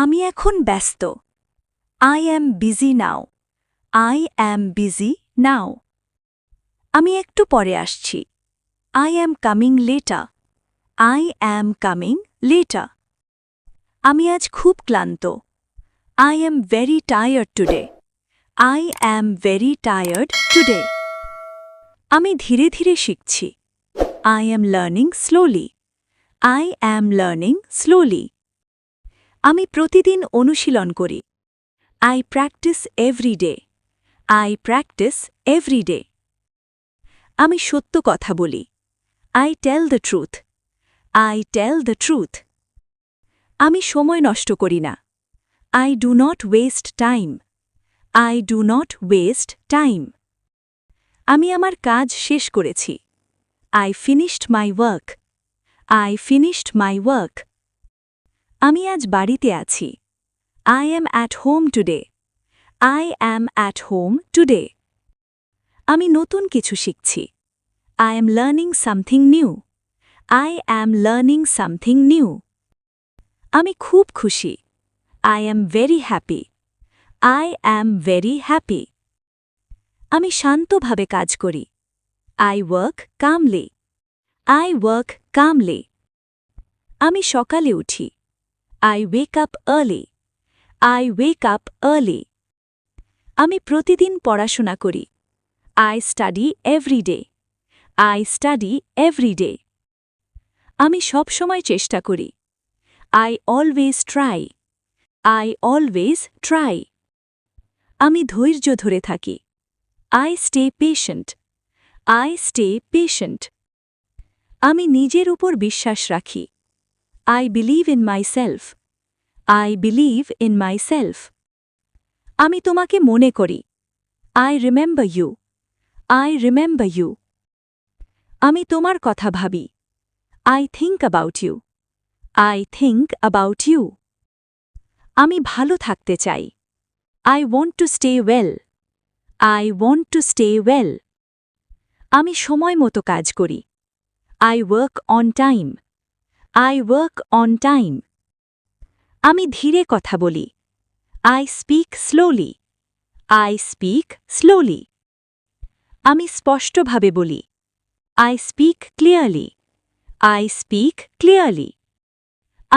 আমি এখন ব্যস্ত। I am busy now. I am busy now. আমি একটু পরে আসছি। I am coming later. I am coming later. আমি আজ খুব ক্লান্ত। I am very tired today. I am very tired today. আমি ধীরে ধীরে শিখছি। I am learning slowly. I am learning slowly. আমি প্রতিদিন অনুশীলন করি। I practice every day. I practice every day. আমি সত্য কথা বলি। I tell the truth. I tell the truth. আমি সময় নষ্ট করি না। I do not waste time. I do not waste time. আমি আমার কাজ শেষ করেছি। I finished my work. I finished my work. আমি আজ বাড়িতে আছি। I am at home today. I am at home today. আমি নতুন কিছু শিখছি। I am learning something new. I am learning something new. আমি খুব খুশি। I am very happy. I am very happy. আমি শান্তভাবে কাজ করি। I work calmly. I work calmly. আমি সকালে উঠি। I wake up early. I wake up early. আমি প্রতিদিন পড়াশোনা করি। I study every day. I study every day. আমি সবসময় চেষ্টা করি। I always try. I always try. আমি ধৈর্য ধরে থাকি। I stay patient. I stay patient. আমি নিজের উপর বিশ্বাস রাখি। I believe in myself. I believe in myself. আমি তোমাকে মনে করি। I remember you. I remember you. আমি তোমার কথা ভাবি। I think about you. I think about you. আমি ভালো থাকতে চাই। I want to stay well. I want to stay well. আমি সময় মতো কাজ করি। I work on time. I work on time. আমি ধীরে কথা বলি। I speak slowly. I speak slowly. আমি স্পষ্টভাবে বলি। I speak clearly. I speak clearly.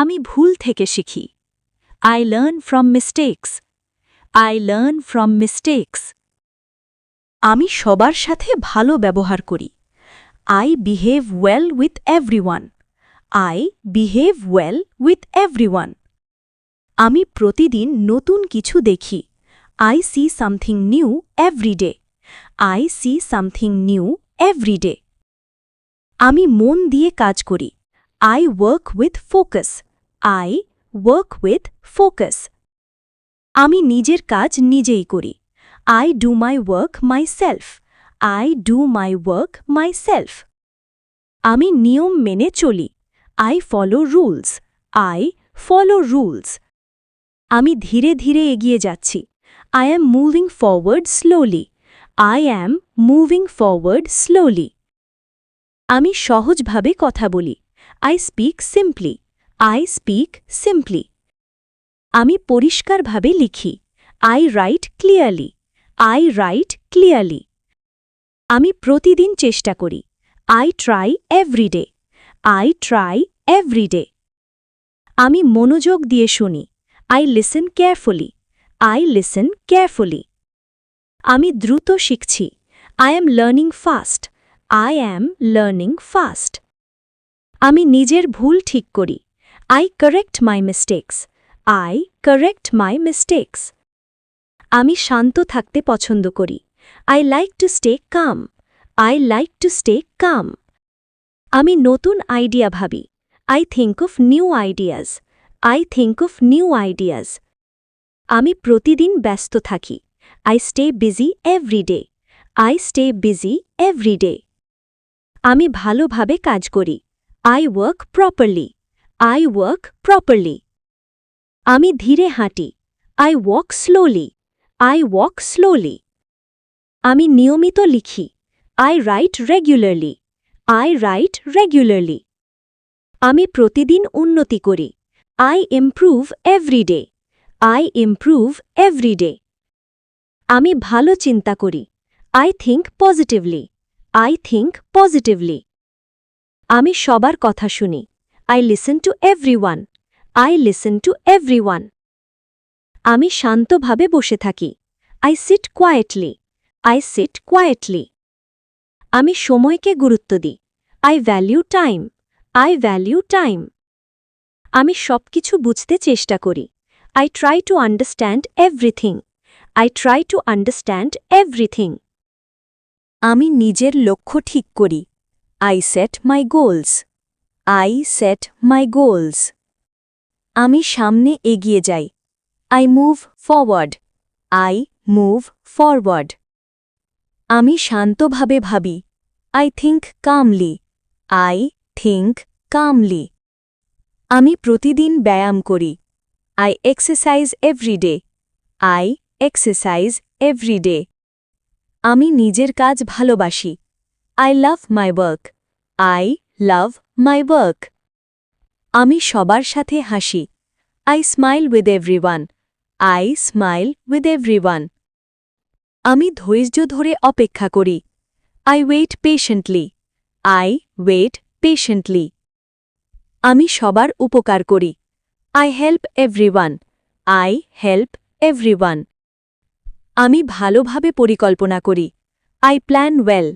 আমি ভুল থেকে শিখি। I learn from mistakes. I learn from mistakes. আমি সবার সাথে ভালো ব্যবহার করি। I behave well with everyone. I behave well with everyone. আমি প্রতিদিন নতুন কিছু দেখি। I see something new every day. I see something new every day. আমি মন দিয়ে কাজ করি। I work with focus. I work with focus. আমি নিজের কাজ নিজেই করি। I do my work myself. I do my work myself. আমি নিয়ম মেনে চলি। I follow rules. I follow rules. আমি ধীরে ধীরে এগিয়ে যাচ্ছি। I am moving forward slowly. I am moving forward slowly. আমি সহজভাবে কথা বলি। I speak simply. I speak simply. আমি পরিষ্কারভাবে লিখি। I write clearly. I write clearly. আমি প্রতিদিন চেষ্টা করি। I try every day. I try every day. আমি মনোযোগ দিয়ে শুনি। I listen carefully. I listen carefully. আমি দ্রুত শিখছি। I am learning fast. I am learning fast. আমি নিজের ভুল ঠিক করি। I correct my mistakes. I correct my mistakes. আমি শান্ত থাকতে পছন্দ করি। I like to stay calm. I like to stay calm. আমি নতুন আইডিয়া ভাবি। I think of new ideas. I think of new ideas. আমি প্রতিদিন ব্যস্ত থাকি। I stay busy every day. I stay busy every day. আমি ভালোভাবে কাজ করি। I work properly. I work properly. আমি ধীরে হাঁটি। I walk slowly. I walk slowly. আমি নিয়মিত লিখি। I write regularly. I write regularly. আমি প্রতিদিন উন্নতি করি। I improve every day. I improve every day. আমি ভালো চিন্তা করি। I think positively. I think positively. আমি সবার কথা শুনি। I listen to everyone. I listen to everyone. আমি শান্তভাবে বসে থাকি। I sit quietly. I sit quietly. আমি সময়কে গুরুত্ব দিই। I value time. I value time. আমি সবকিছু বুঝতে চেষ্টা করি। I try to understand everything. I try to understand everything. আমি নিজের লক্ষ্য ঠিক করি। I set my goals. I set my goals. আমি সামনে এগিয়ে যাই। I move forward. I move forward. আমি শান্তভাবে ভাবি। I think calmly. I think calmly. আমি প্রতিদিন ব্যায়াম করি। I exercise every day. I exercise every day. আমি নিজের কাজ ভালোবাসি। I love my work. I love my work. আমি সবার সাথে হাসি। I smile with everyone. I smile with everyone. আমি ধৈর্য ধরে অপেক্ষা করি। I wait patiently. I wait patiently. আমি সবার উপকার করি। I help everyone. I help everyone. আমি ভালোভাবে পরিকল্পনা করি। I plan well.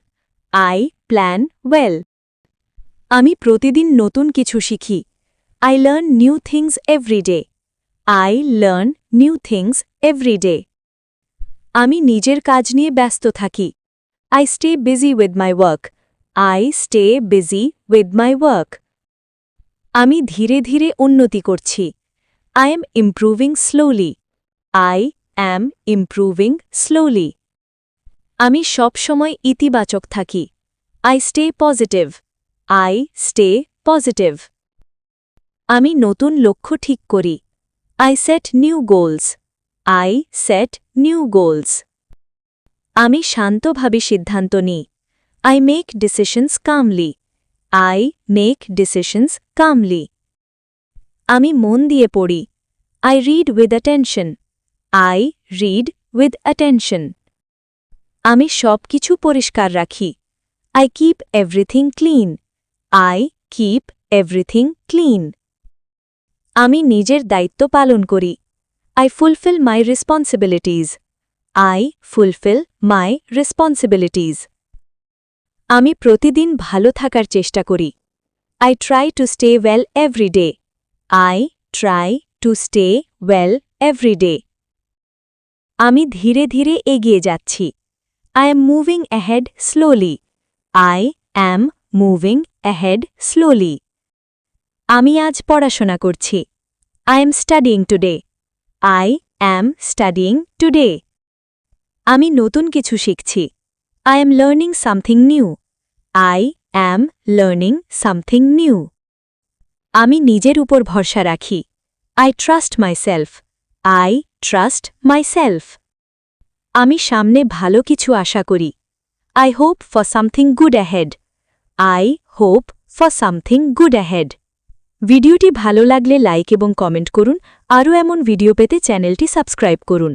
I plan well. আমি প্রতিদিন নতুন কিছু শিখি। I learn new things every day. I learn new things every day. আমি নিজের কাজ নিয়ে ব্যস্ত থাকি। I stay busy with my work. I stay busy with my work. আমি ধীরে ধীরে উন্নতি করছি। I am improving slowly. I am improving slowly. আমি সবসময় ইতিবাচক থাকি। I stay positive. I stay positive. আমি নতুন লক্ষ্য ঠিক করি। I set new goals. I set new goals. আমি শান্তভাবে সিদ্ধান্ত নিই। I make decisions calmly. I make decisions calmly. আমি মন দিয়ে পড়ি। I read with attention. I read with attention. আমি সবকিছু পরিষ্কার রাখি। I keep everything clean. I keep everything clean. আমি নিজের দায়িত্ব পালন করি। I fulfill my responsibilities. I fulfill my responsibilities. আমি প্রতিদিন ভালো থাকার চেষ্টা করি। I try to stay well every day. I try to stay well every day. আমি ধীরে ধীরে এগিয়ে যাচ্ছি। I am moving ahead slowly. I am moving ahead slowly. আমি আজ পড়াশোনা করছি। I am studying today. I am studying today. আমি নতুন কিছু শিখছি। I am learning something new. I am learning something new. আমি নিজের উপর ভরসা রাখি। I trust myself. I trust myself. আমি সামনে ভালো কিছু আশা করি। I hope for something good ahead. I hope for something good ahead. ভিডিওটি ভালো লাগলে লাইক এবং কমেন্ট করুন। আরও এমন ভিডিও পেতে চ্যানেলটি সাবস্ক্রাইব করুন।